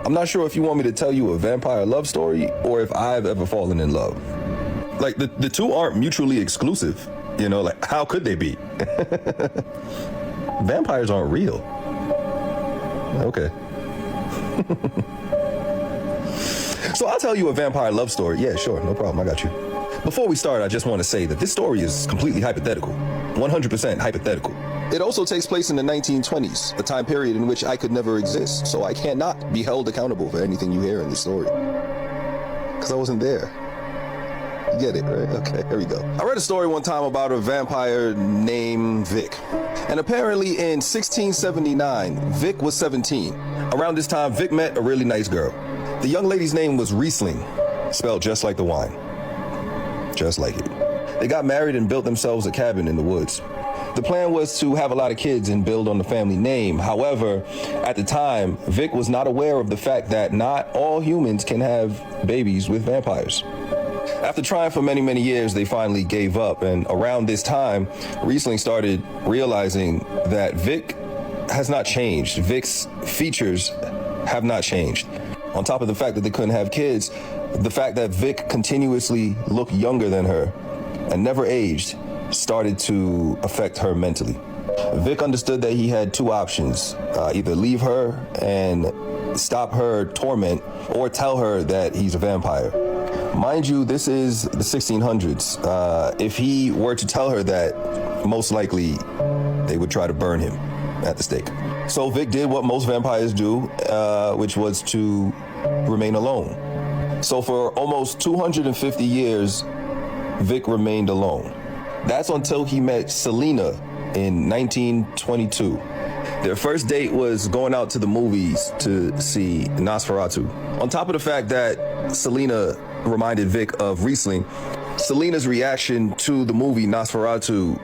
I'm not sure if you want me to tell you a vampire love story or if I've ever fallen in love. Like, the two aren't mutually exclusive. You know, like, how could they be? Vampires aren't real. Okay. So I'll tell you a vampire love story. Yeah, sure, no problem, I got you. Before we start, I just want to say that this story is completely hypothetical. 100% hypothetical. It also takes place in the 1920s, a time period in which I could never exist, so I cannot be held accountable for anything you hear in this story. Because I wasn't there. You get it, right? Okay, here we go. I read a story one time about a vampire named Vic. And apparently in 1679, Vic was 17. Around this time, Vic met a really nice girl. The young lady's name was Riesling, spelled just like the wine. Just like it. They got married and built themselves a cabin in the woods. The plan was to have a lot of kids and build on the family name. However, at the time, Vic was not aware of the fact that not all humans can have babies with vampires. After trying for many, many years, they finally gave up. And around this time, Riesling started realizing that Vic has not changed. Vic's features have not changed. On top of the fact that they couldn't have kids, the fact that Vic continuously looked younger than her and never aged started to affect her mentally. Vic understood that he had two options, either leave her and stop her torment or tell her that he's a vampire. Mind you, this is the 1600s. If he were to tell her that, most likely they would try to burn him at the stake. So Vic did what most vampires do, which was to remain alone. So for almost 250 years, Vic remained alone. That's until he met Selena in 1922. Their first date was going out to the movies to see Nosferatu. On top of the fact that Selena reminded Vic of Riesling, Selena's reaction to the movie Nosferatu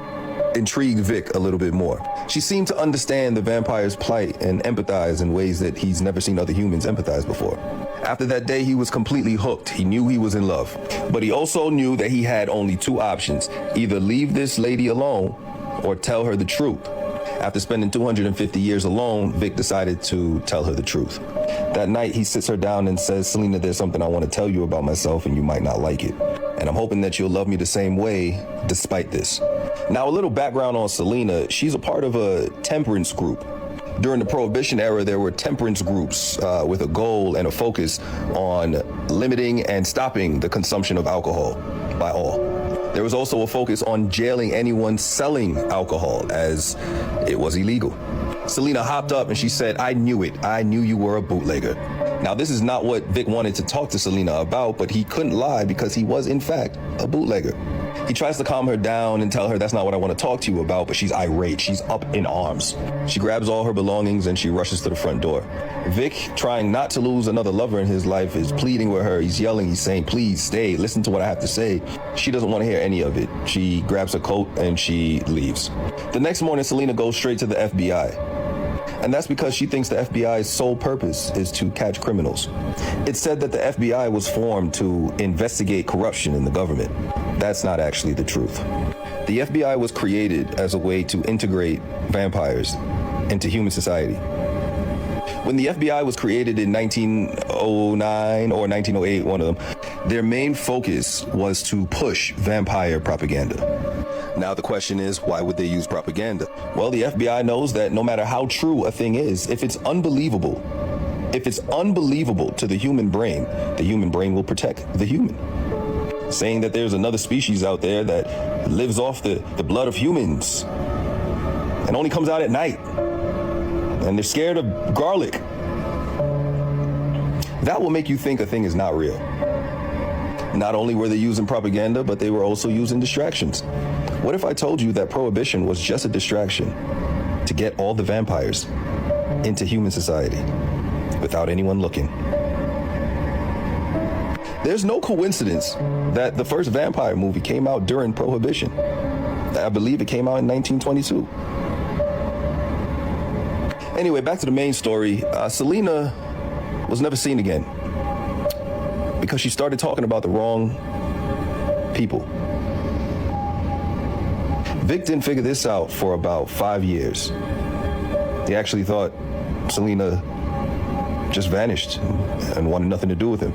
intrigued Vic a little bit more. She seemed to understand the vampire's plight and empathize in ways that he's never seen other humans empathize before. After that day, he was completely hooked. He knew he was in love. But he also knew that he had only two options: either leave this lady alone or tell her the truth. After spending 250 years alone, Vic decided to tell her the truth. That night, he sits her down and says, "Selena, there's something I want to tell you about myself, and you might not like it. And I'm hoping that you'll love me the same way, despite this." Now, a little background on Selena. She's a part of a temperance group. During the Prohibition era, there were temperance groups with a goal and a focus on limiting and stopping the consumption of alcohol by all. There was also a focus on jailing anyone selling alcohol, as it was illegal. Selena hopped up and she said, "I knew it. I knew you were a bootlegger." Now, this is not what Vic wanted to talk to Selena about, but he couldn't lie because he was, in fact, a bootlegger. He tries to calm her down and tell her that's not what I want to talk to you about, but she's irate. She's up in arms. She grabs all her belongings and she rushes to the front door. Vic, trying not to lose another lover in his life, is pleading with her. He's yelling, he's saying, "Please stay, listen to what I have to say." She doesn't want to hear any of it. She grabs her coat and she leaves. The next morning, Selena goes straight to the FBI. And that's because she thinks the FBI's sole purpose is to catch criminals. It's said that the FBI was formed to investigate corruption in the government. That's not actually the truth. The FBI was created as a way to integrate vampires into human society. When the FBI was created in 1909 or 1908, one of them, their main focus was to push vampire propaganda. Now the question is, why would they use propaganda? Well, the FBI knows that no matter how true a thing is, if it's unbelievable to the human brain will protect the human. Saying that there's another species out there that lives off the blood of humans and only comes out at night, and they're scared of garlic. That will make you think a thing is not real. Not only were they using propaganda, but they were also using distractions. What if I told you that Prohibition was just a distraction to get all the vampires into human society without anyone looking? There's no coincidence that the first vampire movie came out during Prohibition. I believe it came out in 1922. Anyway, back to the main story. Selena was never seen again because she started talking about the wrong people. Vic didn't figure this out for about 5 years. He actually thought Selena just vanished and wanted nothing to do with him.